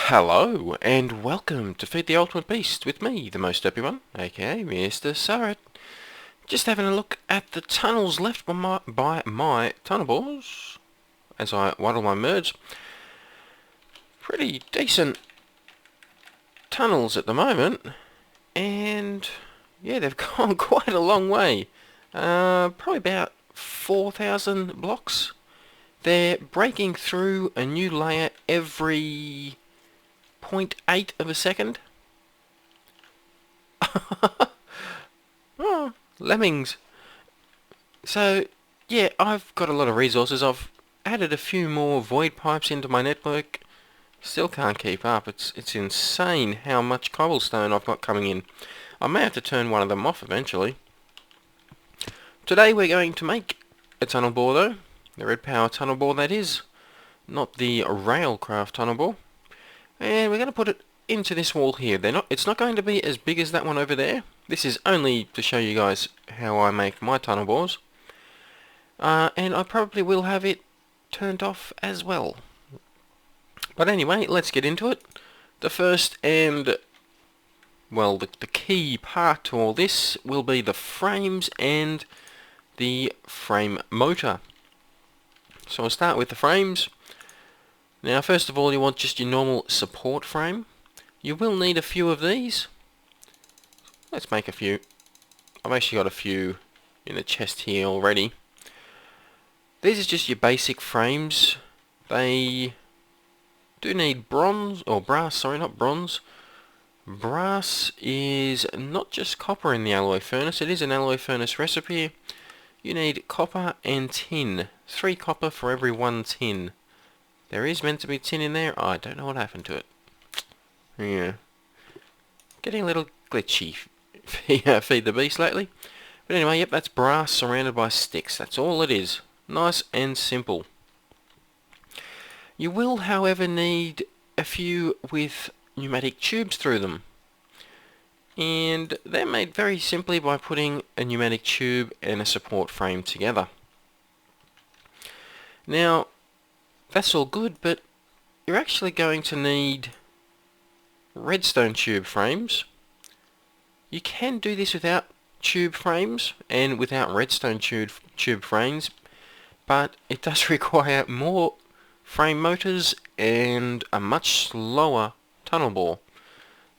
Hello, and welcome to Feed the Ultimate Beast with me, the most derpy one, aka MrSuryt. Just having a look at the tunnels left by my tunnel bores as I waddle my merge. Pretty decent tunnels at the moment, and yeah, they've gone quite a long way. Probably about 4,000 blocks. They're breaking through a new layer every 0.8 of a second. Oh, lemmings. So, yeah, I've got a lot of resources. I've added a few more void pipes into my network. Still can't keep up. It's insane how much cobblestone I've got coming in. I may have to turn one of them off eventually. Today we're going to make a tunnel bore though. The Redpower tunnel bore that is. Not the Railcraft tunnel bore. And we're going to put it into this wall here. It's not going to be as big as that one over there. This is only to show you guys how I make my tunnel bores. And I probably will have it turned off as well. But anyway, let's get into it. The first and, well, the key part to all this will be the frames and the frame motor. So I'll start with the frames. Now, first of all, you want just your normal support frame. You will need a few of these. Let's make a few. I've actually got a few in the chest here already. These are just your basic frames. They do need bronze, or brass, sorry, not bronze. Brass is not just copper in the alloy furnace, it is an alloy furnace recipe. You need copper and tin. 3 copper for every 1 tin. There is meant to be tin in there. Oh, I don't know what happened to it. Yeah. Getting a little glitchy. Feed the beast lately. But anyway, yep, that's brass surrounded by sticks. That's all it is. Nice and simple. You will, however, need a few with pneumatic tubes through them. And they're made very simply by putting a pneumatic tube and a support frame together. Now, that's all good, but you're actually going to need redstone tube frames. You can do this without tube frames and without redstone tube frames, but it does require more frame motors and a much slower tunnel bore.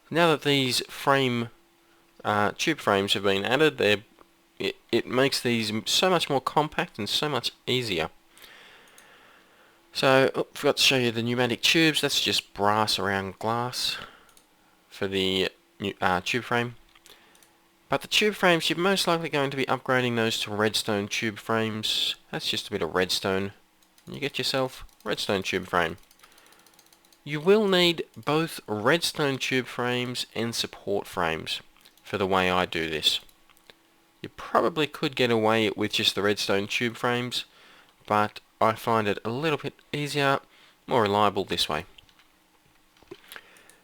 Now that these tube frames have been added, it makes these so much more compact and so much easier. So, forgot to show you the pneumatic tubes. That's just brass around glass for the tube frame. But the tube frames, you're most likely going to be upgrading those to redstone tube frames. That's just a bit of redstone. You get yourself redstone tube frame. You will need both redstone tube frames and support frames for the way I do this. You probably could get away with just the redstone tube frames, but I find it a little bit easier, more reliable this way.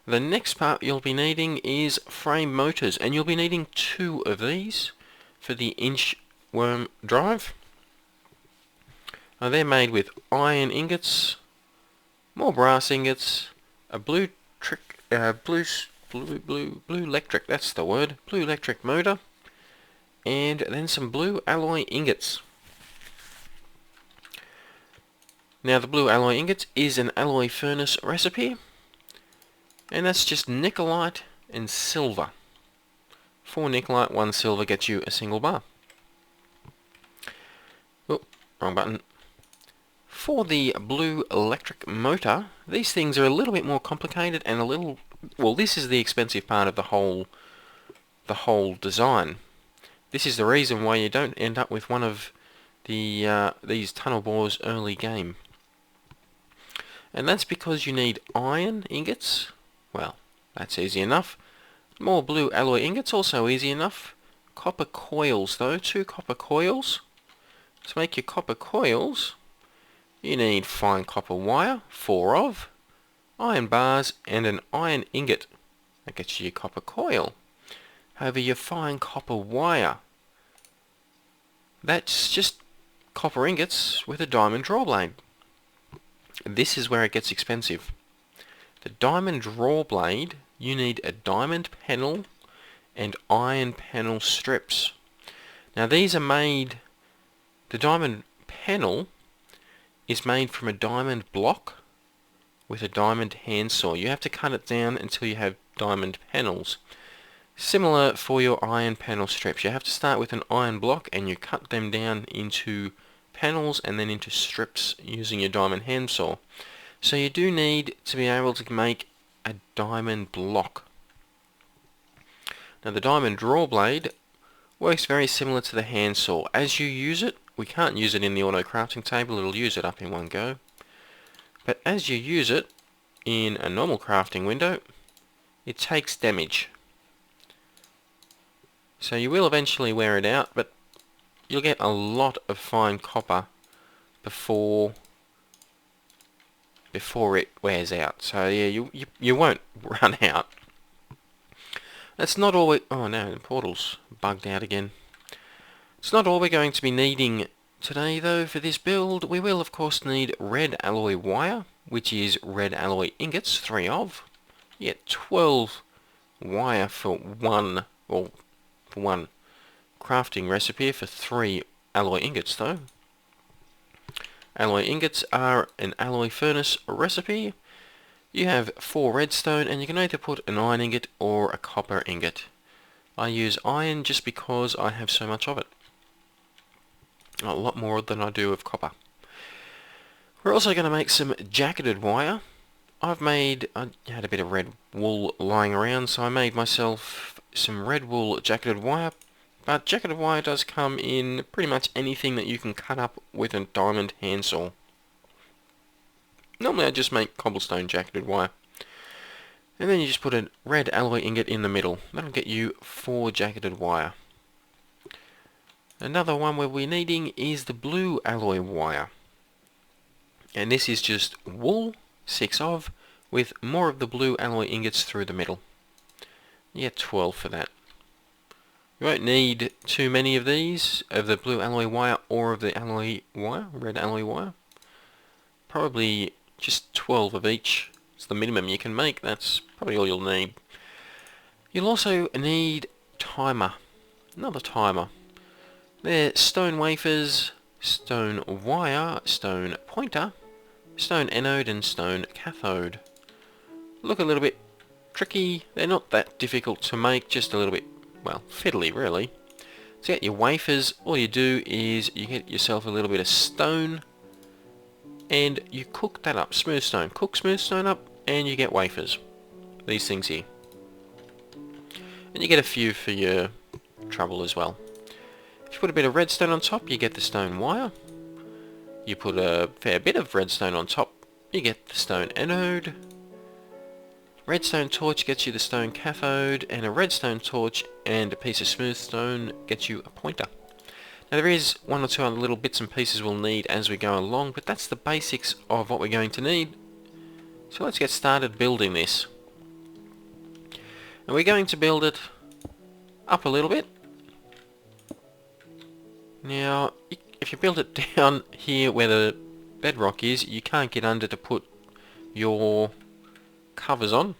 The next part you'll be needing is frame motors, and you'll be needing 2 of these for the inch worm drive. Now they're made with iron ingots, more brass ingots, a blue electric, that's the word, blue electric motor, and then some blue alloy ingots. Now the blue alloy ingots is an alloy furnace recipe, and that's just nickelite and silver. 4 nickelite, 1 silver gets you a single bar. Oh, wrong button. For the blue electric motor, these things are a little bit more complicated and a little, well, this is the expensive part of the whole design. This is the reason why you don't end up with one of these tunnel bores early game. And that's because you need iron ingots. Well, that's easy enough. More blue alloy ingots, also easy enough. Copper coils though, 2 copper coils. To make your copper coils, you need fine copper wire, 4 of, iron bars and an iron ingot. That gets you your copper coil. However, your fine copper wire, that's just copper ingots with a diamond draw blade. This is where it gets expensive. The diamond draw blade, you need a diamond panel and iron panel strips. Now these are made, the diamond panel is made from a diamond block with a diamond handsaw. You have to cut it down until you have diamond panels. Similar for your iron panel strips. You have to start with an iron block and you cut them down into panels and then into strips using your diamond handsaw. So you do need to be able to make a diamond block. Now the diamond draw blade works very similar to the handsaw. As you use it, we can't use it in the auto crafting table, it'll use it up in one go. But as you use it in a normal crafting window, it takes damage. So you will eventually wear it out, but you'll get a lot of fine copper before it wears out. So yeah, you won't run out. That's not all we... Oh no, the portal's bugged out again. It's not all we're going to be needing today though for this build. We will of course need red alloy wire, which is red alloy ingots, 3 of. You get 12 wire for one crafting recipe for 3 alloy ingots though. Alloy ingots are an alloy furnace recipe. You have 4 redstone and you can either put an iron ingot or a copper ingot. I use iron just because I have so much of it. A lot more than I do of copper. We're also going to make some jacketed wire. I had a bit of red wool lying around, so I made myself some red wool jacketed wire. But jacketed wire does come in pretty much anything that you can cut up with a diamond handsaw. Normally I just make cobblestone jacketed wire. And then you just put a red alloy ingot in the middle. That'll get you 4 jacketed wire. Another one we'll be needing is the blue alloy wire. And this is just wool, 6 of, with more of the blue alloy ingots through the middle. You get 12 for that. You won't need too many of these, of the blue alloy wire or of the alloy wire, red alloy wire. Probably just 12 of each. It's the minimum you can make. That's probably all you'll need. You'll also need timer. Another timer. They're stone wafers, stone wire, stone pointer, stone anode and stone cathode. Look a little bit tricky. They're not that difficult to make, just a little bit, well, fiddly really. To get your wafers, all you do is you get yourself a little bit of stone and you cook that up, smooth stone. Cook smooth stone up and you get wafers. These things here. And you get a few for your trouble as well. If you put a bit of redstone on top, you get the stone wire. You put a fair bit of redstone on top, you get the stone anode. Redstone torch gets you the stone cathode, and a redstone torch and a piece of smooth stone gets you a pointer. Now there is 1 or 2 other little bits and pieces we'll need as we go along, but that's the basics of what we're going to need. So let's get started building this. And we're going to build it up a little bit. Now, if you build it down here where the bedrock is, you can't get under to put your covers on.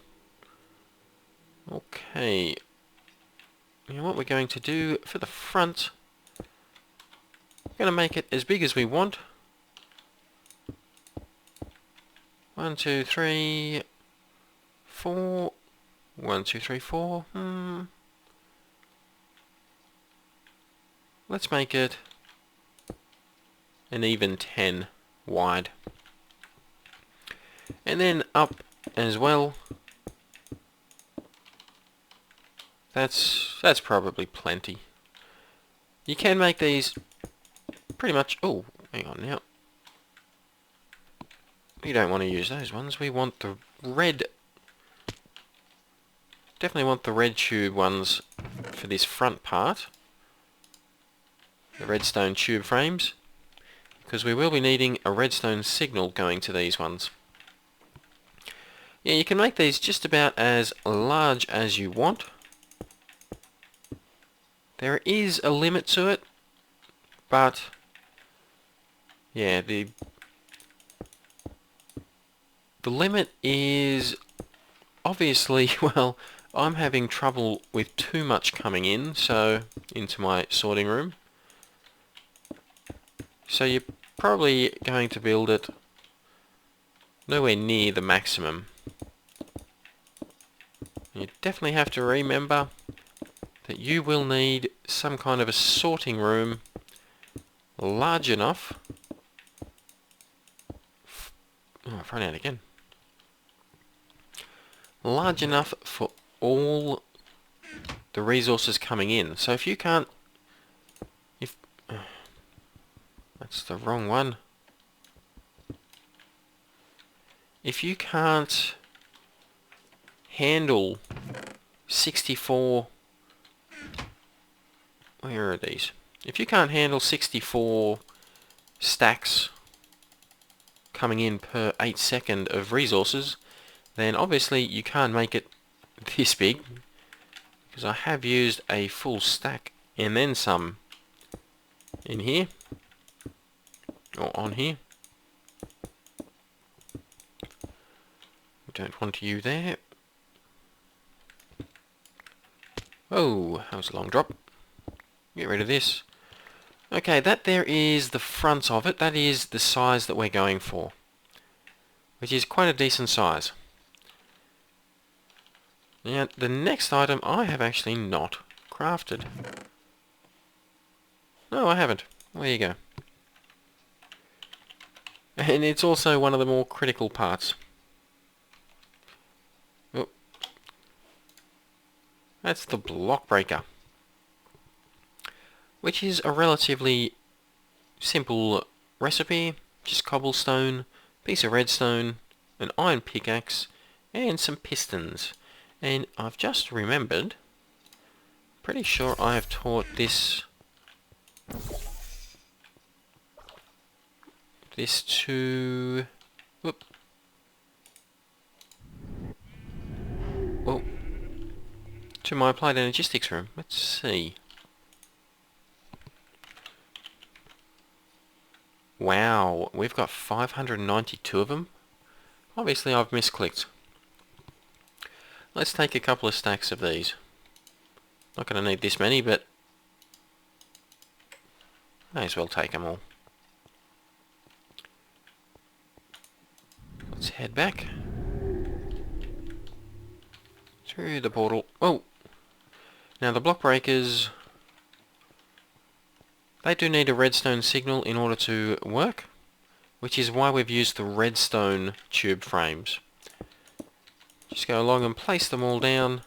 Okay. Now what we're going to do for the front, we're going to make it as big as we want. 1, 2, 3, 4. 1, 2, 3, 4. Let's make it an even 10 wide. And then up as well. That's probably plenty. You can make these pretty much... Oh, hang on now. We don't want to use those ones. We want the red... Definitely want the red tube ones for this front part. The redstone tube frames. Because we will be needing a redstone signal going to these ones. Yeah, you can make these just about as large as you want. There is a limit to it, but yeah, the limit is obviously, well, I'm having trouble with too much coming in, so into my sorting room. So you're probably going to build it nowhere near the maximum. You definitely have to remember that you will need some kind of a sorting room large enough. Oh, I've run out again. Large enough for all the resources coming in. So if you can't... That's the wrong one. If you can't handle 64... Where are these? If you can't handle 64 stacks coming in per 8 second of resources, then obviously you can't make it this big, because I have used a full stack and then some in here, or on here. We don't want you there. Oh, that was a long drop. Get rid of this. Okay, that there is the front of it. That is the size that we're going for, which is quite a decent size. Now, the next item I have actually not crafted. No, I haven't. There you go. And it's also one of the more critical parts. Oh. That's the block breaker, which is a relatively simple recipe. Just cobblestone, piece of redstone, an iron pickaxe, and some pistons. And I've just remembered, pretty sure I have taught this to... Whoop. Oh. To my applied energistics room. Let's see. Wow, we've got 592 of them. Obviously I've misclicked. Let's take a couple of stacks of these. Not going to need this many, but may as well take them all. Let's head back through the portal. Oh! Now the block breakers, they do need a redstone signal in order to work, which is why we've used the redstone tube frames. Just go along and place them all down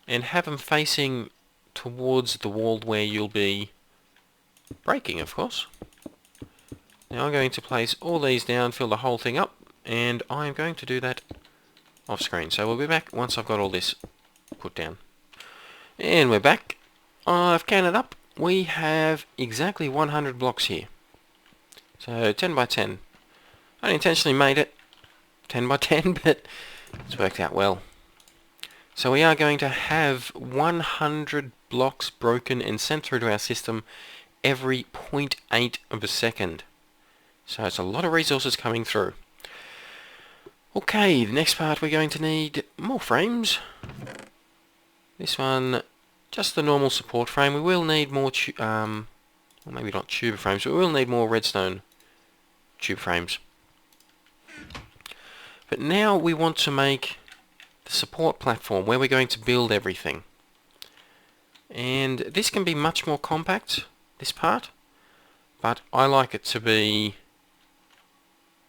and have them facing towards the wall where you'll be breaking, of course. Now I'm going to place all these down, fill the whole thing up, and I'm going to do that off screen. So we'll be back once I've got all this put down. And we're back. I've counted up. We have exactly 100 blocks here. So 10 by 10. I unintentionally made it 10 by 10, but it's worked out well. So we are going to have 100 blocks broken and sent through to our system every 0.8 of a second. So it's a lot of resources coming through. Okay, the next part we're going to need more frames. This one, just the normal support frame. We will need more, well, maybe not tube frames, but we will need more redstone tube frames. But now we want to make the support platform where we're going to build everything. And this can be much more compact, this part, but I like it to be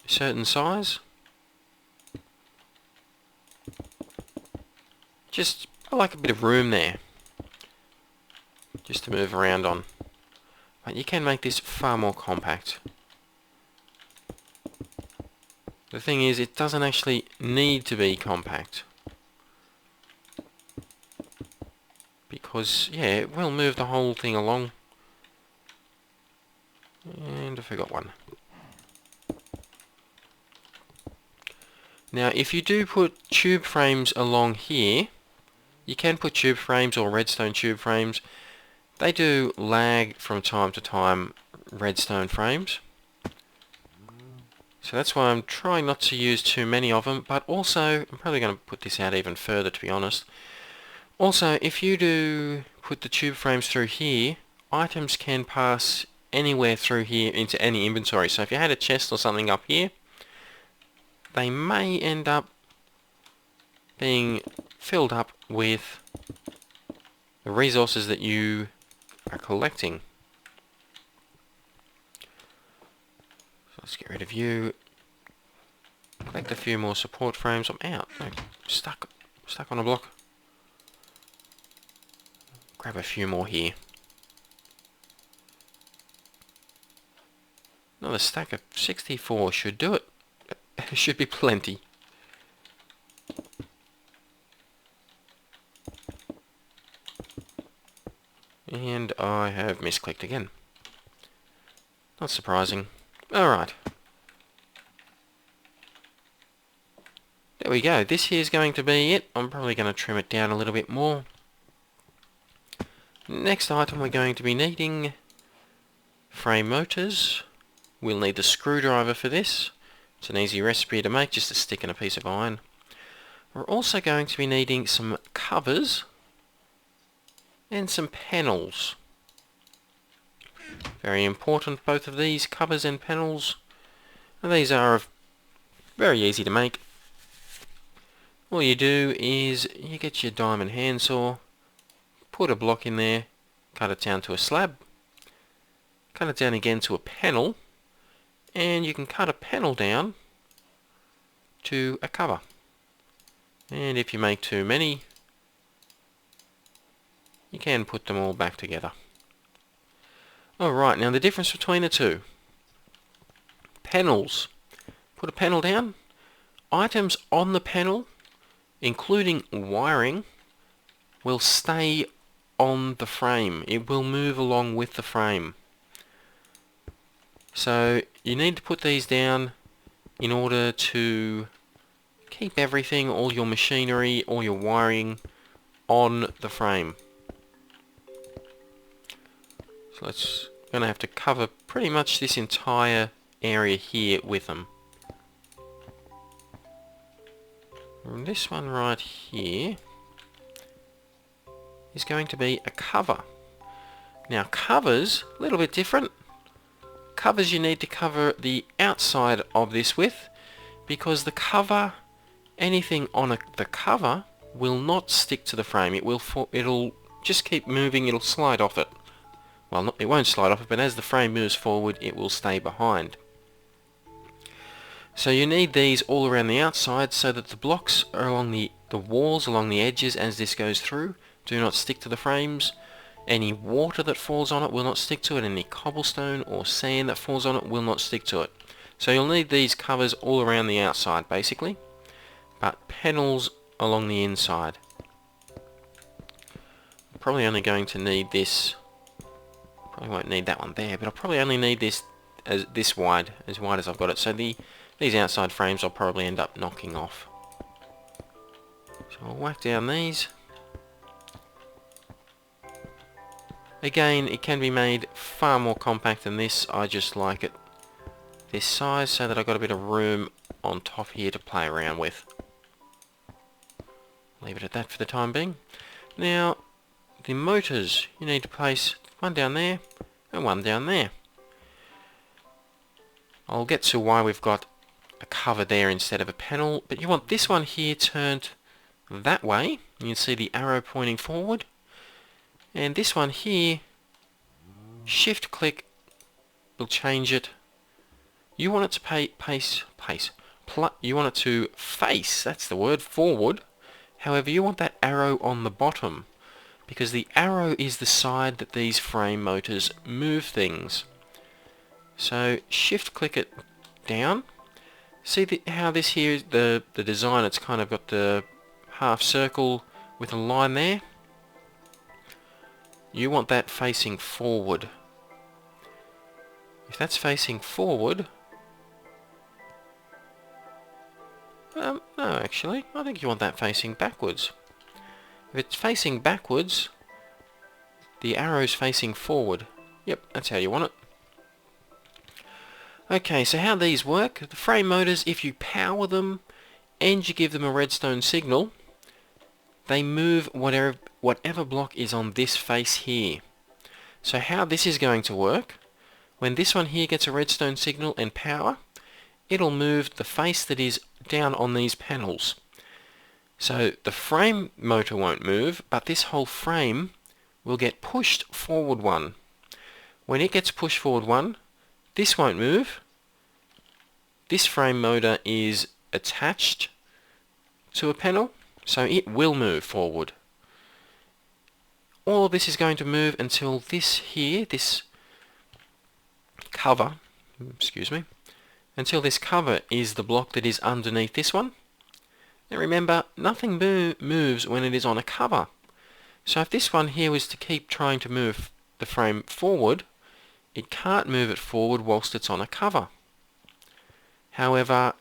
a certain size. Just, I like a bit of room there, just to move around on. But you can make this far more compact. The thing is, it doesn't actually need to be compact. Because, yeah, it will move the whole thing along. And I forgot one. Now, if you do put tube frames along here, you can put tube frames or redstone tube frames. They do lag from time to time, redstone frames. So that's why I'm trying not to use too many of them, but also I'm probably going to put this out even further, to be honest. Also, if you do put the tube frames through here, items can pass anywhere through here into any inventory. So if you had a chest or something up here, they may end up being filled up with the resources that you are collecting. So let's get rid of you. Collect a few more support frames. I'm out. No, stuck on a block. Grab a few more here. Another stack of 64 should do it. Should be plenty. And I have misclicked again. Not surprising. Alright. There we go. This here is going to be it. I'm probably going to trim it down a little bit more. Next item we're going to be needing frame motors. We'll need the screwdriver for this. It's an easy recipe to make, just a stick and a piece of iron. We're also going to be needing some covers and some panels. Very important, both of these, covers and panels. And these are very easy to make. All you do is you get your diamond handsaw, put a block in there, cut it down to a slab, cut it down again to a panel, and you can cut a panel down to a cover. And if you make too many, you can put them all back together. Alright, now the difference between the two. Panels. Put a panel down. Items on the panel, including wiring, will stay on the frame. It will move along with the frame. So you need to put these down in order to keep everything, all your machinery, all your wiring on the frame. So let's going to have to cover pretty much this entire area here with them. And this one right here is going to be a cover. Now covers, a little bit different. Covers you need to cover the outside of this with, because the cover, anything on the cover will not stick to the frame. It'll just keep moving, it'll slide off it. Well, it won't slide off it, but as the frame moves forward, it will stay behind. So you need these all around the outside so that the blocks are along the walls, along the edges as this goes through, do not stick to the frames. Any water that falls on it will not stick to it. Any cobblestone or sand that falls on it will not stick to it. So you'll need these covers all around the outside, basically, but panels along the inside. I'm probably only going to need this. Probably won't need that one there, but I'll probably only need this as wide as I've got it. So these outside frames I'll probably end up knocking off. So I'll whack down these. Again, it can be made far more compact than this. I just like it this size so that I've got a bit of room on top here to play around with. Leave it at that for the time being. Now, the motors, you need to place one down there and one down there. I'll get to why we've got a cover there instead of a panel, but you want this one here turned that way. You can see the arrow pointing forward. And this one here, shift click will change it. You want it to you want it to face, that's the word, forward. However, you want that arrow on the bottom, because the arrow is the side that these frame motors move things. So shift click it down. See how this here is the design, it's kind of got the half circle with a line there. You want that facing forward. If that's facing forward... no, actually, I think you want that facing backwards. If it's facing backwards, the arrow's facing forward. Yep, that's how you want it. Okay, so how these work, the frame motors, if you power them and you give them a redstone signal, they move whatever block is on this face here. So how this is going to work, when this one here gets a redstone signal and power, it'll move the face that is down on these panels. So the frame motor won't move, but this whole frame will get pushed forward one. When it gets pushed forward one, this won't move. This frame motor is attached to a panel, so it will move forward. All of this is going to move until this here, this cover, until this cover is the block that is underneath this one. Now remember, nothing moves when it is on a cover. So if this one here was to keep trying to move the frame forward, it can't move it forward whilst it's on a cover. However,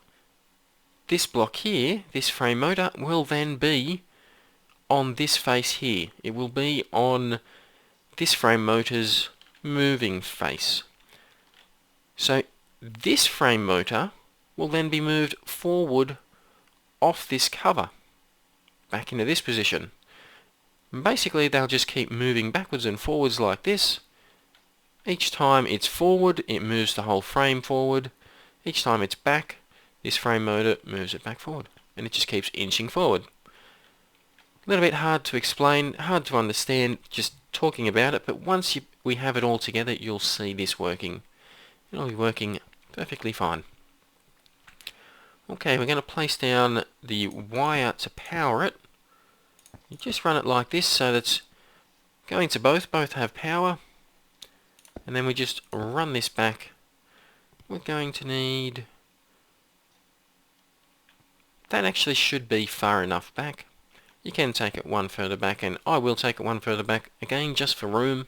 this block here, this frame motor, will then be on this face here. It will be on this frame motor's moving face. So this frame motor will then be moved forward off this cover, back into this position. And basically they'll just keep moving backwards and forwards like this. Each time it's forward, it moves the whole frame forward. Each time it's back, this frame motor moves it back forward. And it just keeps inching forward. A little bit hard to explain, hard to understand just talking about it, but once we have it all together, you'll see this working. It'll be working perfectly fine. Okay, we're going to place down the wire to power it. You just run it like this so that it's going to both have power. And then we just run this back. We're going to need... that actually should be far enough back. You can take it one further back, and I will take it one further back, again, just for room.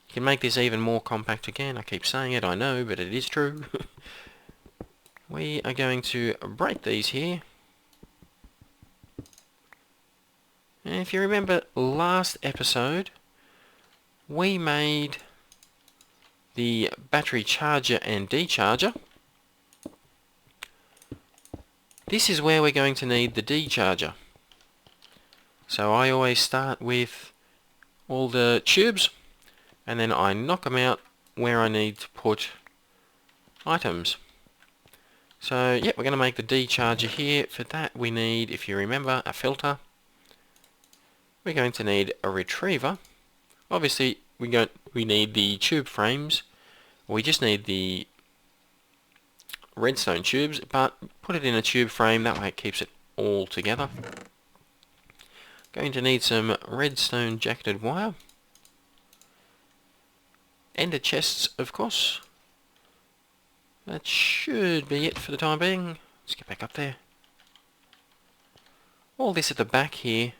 You can make this even more compact again. I keep saying it, I know, but it is true. We are going to break these here. And if you remember last episode, we made the battery charger and decharger. This is where we're going to need the decharger. So I always start with all the tubes, and then I knock them out where I need to put items. So yeah, we're going to make the decharger here. For that we need, if you remember, a filter. We're going to need a retriever. Obviously we need the tube frames. We just need the redstone tubes, but put it in a tube frame, that way it keeps it all together. Going to need some redstone jacketed wire. Ender chests, of course. That should be it for the time being. Let's get back up there. All this at the back here,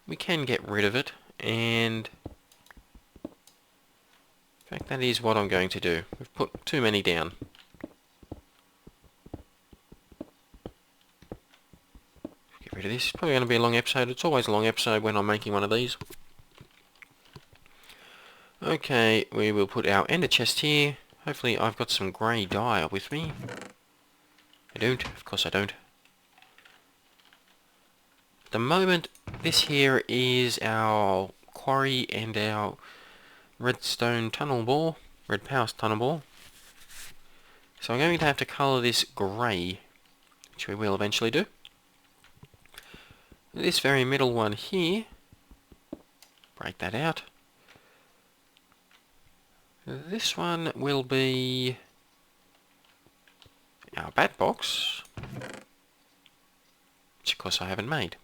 we can get rid of it, and in fact that is what I'm going to do. We've put too many down. Get rid of this. It's probably going to be a long episode. It's always a long episode when I'm making one of these. Okay, we will put our ender chest here. Hopefully I've got some grey dye with me. I don't. Of course I don't. At the moment, this here is our quarry and our redstone tunnel bore. RedPower tunnel bore. So I'm going to have to colour this grey, which we will eventually do. This very middle one here, break that out. This one will be our bat box, which of course I haven't made.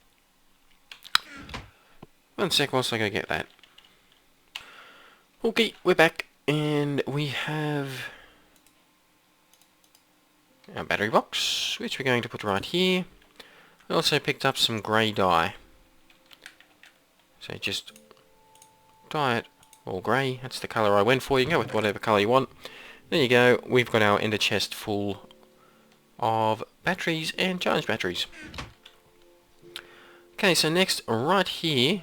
One sec whilst I go get that. Okay, we're back, and we have our battery box, which we're going to put right here. I also picked up some grey dye. So just dye it all grey. That's the colour I went for. You can go with whatever colour you want. There you go. We've got our ender chest full of batteries and charged batteries. Okay, so next, right here,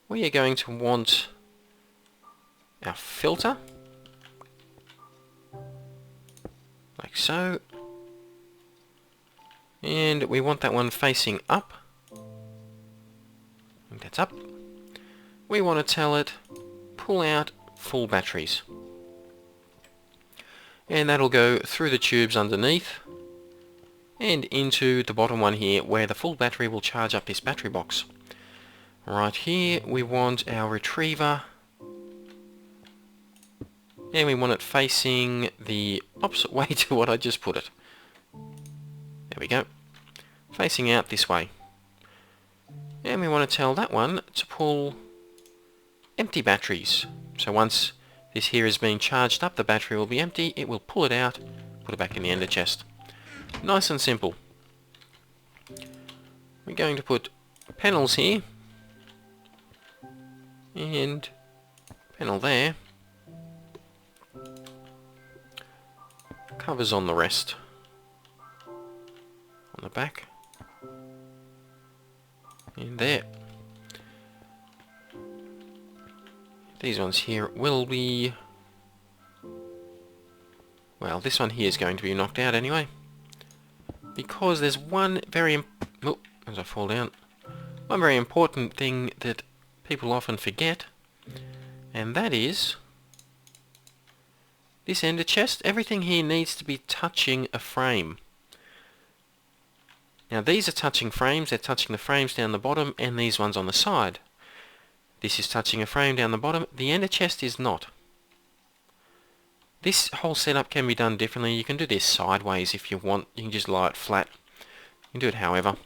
we are going to want our filter. like so. And we want that one facing up. I think that's up. We want to tell it, pull out full batteries. And that'll go through the tubes underneath and into the bottom one here where the full battery will charge up this battery box. Right here we want our retriever, and we want it facing the opposite way to what I just put it. There we go. Facing out this way. And we want to tell that one to pull empty batteries. So once this here is being charged up, the battery will be empty, it will pull it out, put it back in the ender chest. Nice and simple. We're going to put panels here, and panel there, covers on the rest, on the back, and there. These ones here will be, well, this one here is going to be knocked out anyway, because there's one very, oh, as I fall down, one very important thing that people often forget, and that is this ender chest. Everything here needs to be touching a frame. Now these are touching frames, they're touching the frames down the bottom, and these ones on the side. This is touching a frame down the bottom, the ender chest is not. This whole setup can be done differently. You can do this sideways if you want, you can just lie it flat. You can do it however.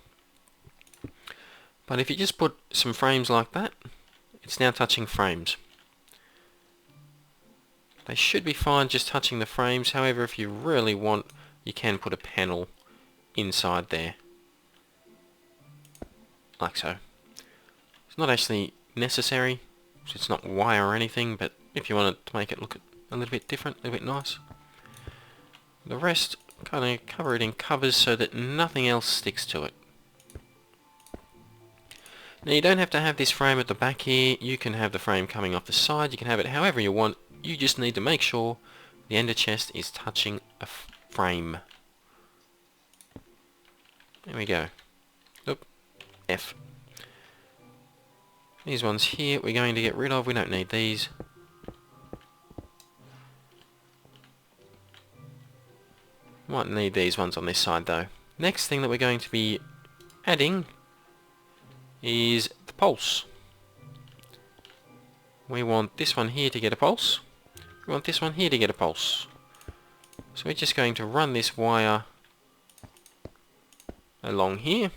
But if you just put some frames like that, it's now touching frames. They should be fine just touching the frames, however if you really want, you can put a panel inside there. Like so. It's not actually necessary, so it's not wire or anything, but if you want to make it look a little bit different, a little bit nice. The rest, kind of cover it in covers so that nothing else sticks to it. Now you don't have to have this frame at the back here, you can have the frame coming off the side, you can have it however you want, you just need to make sure the ender chest is touching a frame. There we go. Oop, F. These ones here we're going to get rid of, we don't need these. Might need these ones on this side though. Next thing that we're going to be adding is the pulse. We want this one here to get a pulse. We want this one here to get a pulse. So we're just going to run this wire along here.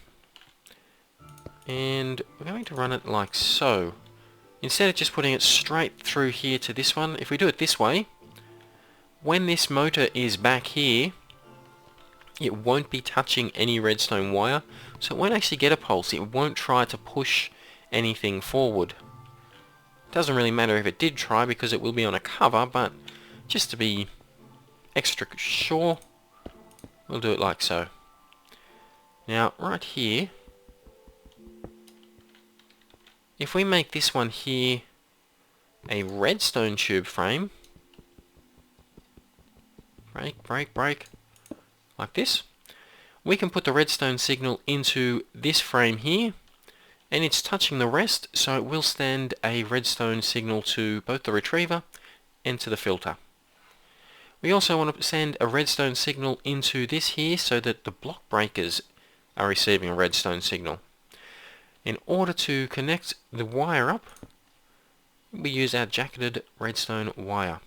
And we're going to run it like so. Instead of just putting it straight through here to this one, if we do it this way, when this motor is back here, it won't be touching any redstone wire, so it won't actually get a pulse. It won't try to push anything forward. Doesn't really matter if it did try because it will be on a cover, but just to be extra sure, we'll do it like so. Now, right here, if we make this one here a redstone tube frame, break, like this, we can put the redstone signal into this frame here, and it's touching the rest, so it will send a redstone signal to both the retriever and to the filter. We also want to send a redstone signal into this here so that the block breakers are receiving a redstone signal. In order to connect the wire up, we use our jacketed redstone wire.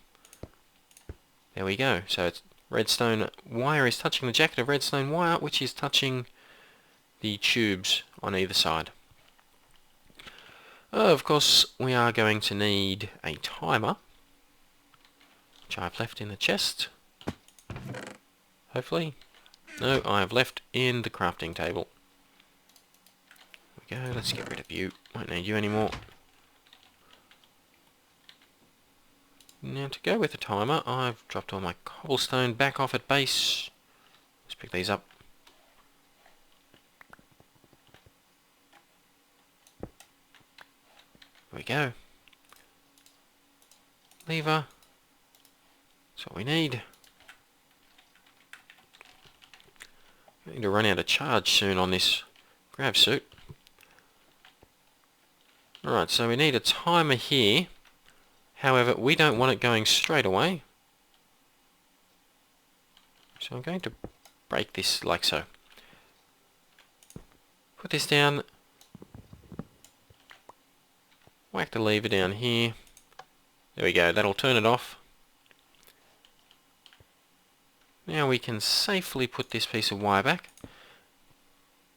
There we go. So it's redstone wire is touching the jacketed redstone wire, which is touching the tubes on either side. Of course, we are going to need a timer, which I've left in the chest. Hopefully. No, I have left in the crafting table. There we go, let's get rid of you. Won't need you anymore. Now to go with the timer, I've dropped all my cobblestone back off at base. Let's pick these up. There we go. Lever. That's what we need. I need to run out of charge soon on this grab suit. Alright, so we need a timer here. However, we don't want it going straight away. So I'm going to break this like so. Put this down. Whack the lever down here. There we go, that'll turn it off. Now we can safely put this piece of wire back.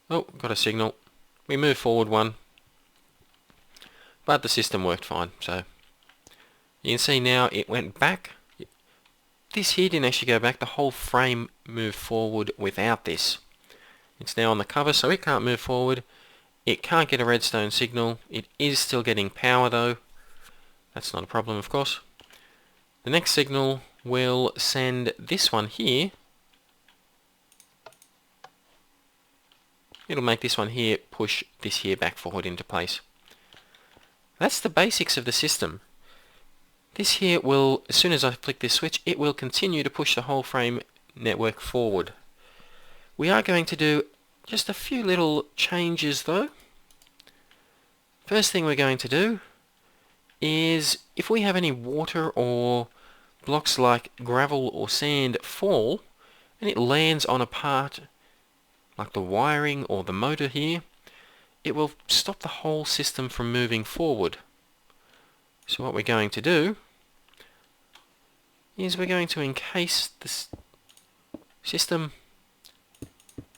Oh, got a signal. We move forward one. But the system worked fine, so you can see now it went back. This here didn't actually go back, the whole frame moved forward without this. It's now on the cover, so it can't move forward. It can't get a redstone signal. It is still getting power though. That's not a problem, of course. The next signal will send this one here. It'll make this one here push this here back forward into place. That's the basics of the system. This here will, as soon as I flick this switch, it will continue to push the whole frame network forward. We are going to do just a few little changes though. First thing we're going to do is, if we have any water or blocks like gravel or sand fall, and it lands on a part like the wiring or the motor here, it will stop the whole system from moving forward. So what we're going to do is we're going to encase this system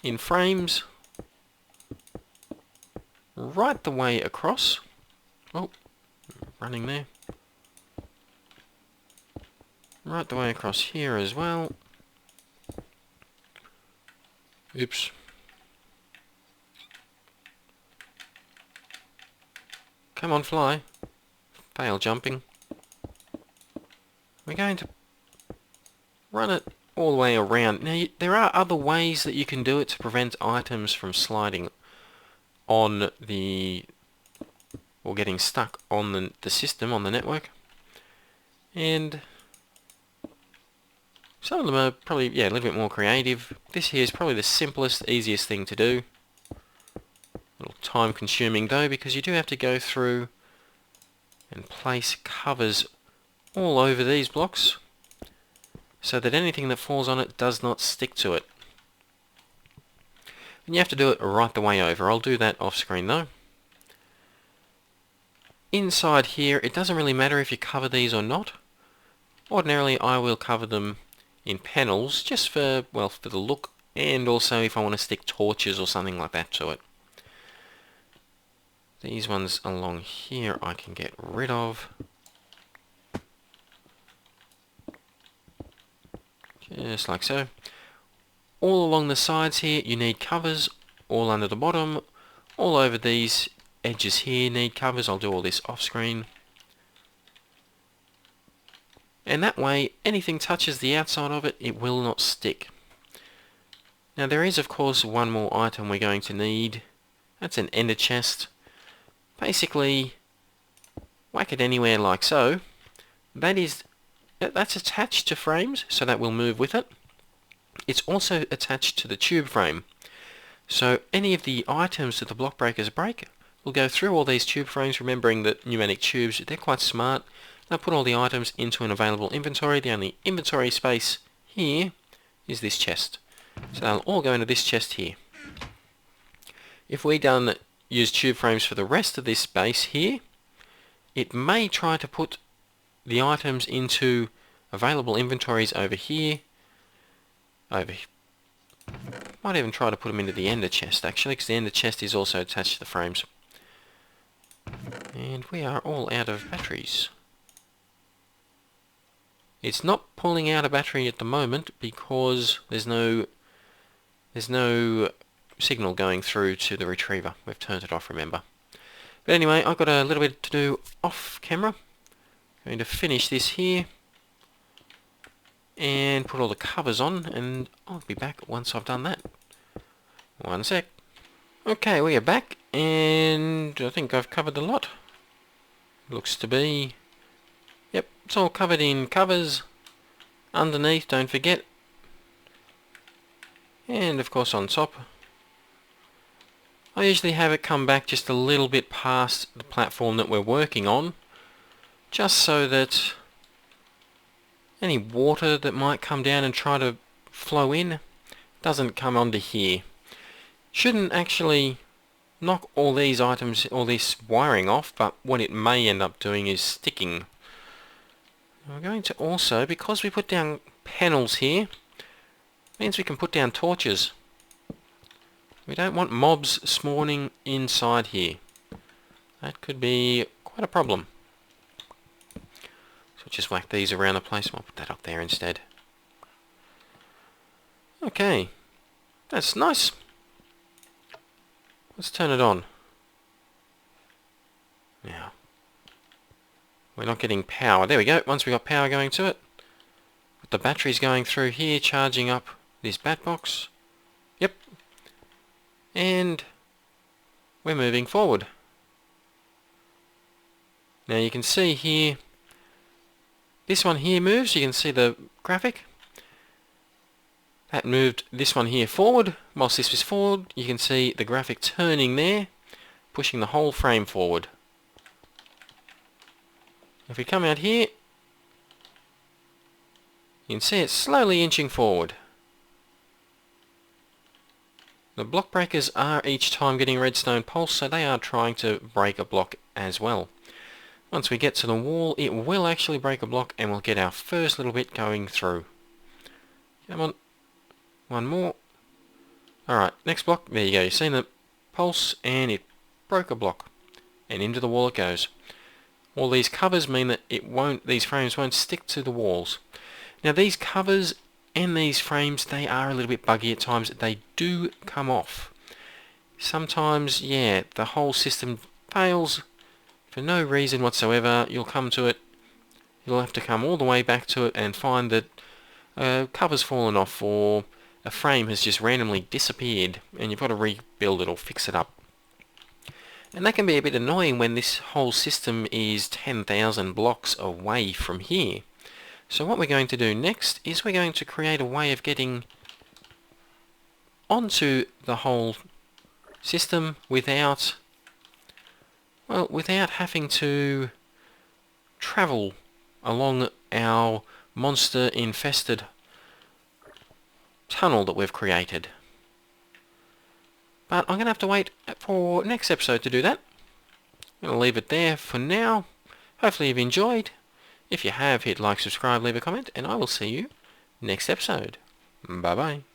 in frames right the way across. Oh, running there. Right the way across here as well. Oops. Come on, fly. Fail jumping. We're going to run it all the way around. Now, there are other ways that you can do it to prevent items from sliding on the, or getting stuck on the system, on the network. And some of them are probably, yeah, a little bit more creative. This here is probably the simplest, easiest thing to do. A little time consuming though, because you do have to go through and place covers all over these blocks so that anything that falls on it does not stick to it. And you have to do it right the way over. I'll do that off screen though. Inside here, it doesn't really matter if you cover these or not. Ordinarily I will cover them in panels just for, well, for the look, and also if I want to stick torches or something like that to it. These ones along here I can get rid of. Just like so. All along the sides here you need covers, all under the bottom, all over these edges here need covers. I'll do all this off screen. And that way anything touches the outside of it, it will not stick. Now there is of course one more item we're going to need. That's an ender chest. Basically, whack it anywhere like so. That's attached to frames, so that will move with it. It's also attached to the tube frame. So any of the items that the block breakers break will go through all these tube frames, remembering that pneumatic tubes, they're quite smart. They'll put all the items into an available inventory. The only inventory space here is this chest. So they'll all go into this chest here. If we use tube frames for the rest of this space here, it may try to put the items into available inventories over here. Might even try to put them into the ender chest actually, because the ender chest is also attached to the frames. And we are all out of batteries. It's not pulling out a battery at the moment because there's no signal going through to the retriever. We've turned it off, remember. But anyway, I've got a little bit to do off camera. I'm going to finish this here and put all the covers on, and I'll be back once I've done that. One sec. Okay, we are back, and I think I've covered a lot. Looks to be... Yep, it's all covered in covers. Underneath, don't forget, And of course on top, I usually have it come back just a little bit past the platform that we're working on, just so that any water that might come down and try to flow in doesn't come onto here. Shouldn't actually knock all these items, all this wiring off, but what it may end up doing is sticking. We're going to also, because we put down panels here, means we can put down torches. We don't want mobs spawning inside here. That could be quite a problem. So just whack these around the place. I'll put that up there instead. Okay, that's nice. Let's turn it on. Now, we're not getting power. There we go. Once we got power going to it, with the batteries going through here, charging up this bat box. Yep. And we're moving forward. Now you can see here, this one here moves. You can see the graphic. That moved this one here forward. Whilst this was forward, you can see the graphic turning there, pushing the whole frame forward. If we come out here, you can see it slowly inching forward. The block breakers are each time getting redstone pulse, so they are trying to break a block as well. Once we get to the wall, it will actually break a block and we'll get our first little bit going through. Come on. One more. Alright, next block. There you go. You've seen the pulse and it broke a block. And into the wall it goes. All these covers mean that these frames won't stick to the walls. Now these covers and these frames, they are a little bit buggy at times. They do come off. Sometimes, yeah, the whole system fails for no reason whatsoever. You'll come to it, you'll have to come all the way back to it and find that cover's fallen off or a frame has just randomly disappeared and you've got to rebuild it or fix it up. And that can be a bit annoying when this whole system is 10,000 blocks away from here. So what we're going to do next is we're going to create a way of getting onto the whole system without having to travel along our monster-infested tunnel that we've created. But I'm going to have to wait for next episode to do that. I'm going to leave it there for now. Hopefully you've enjoyed. If you have, hit like, subscribe, leave a comment, and I will see you next episode. Bye bye.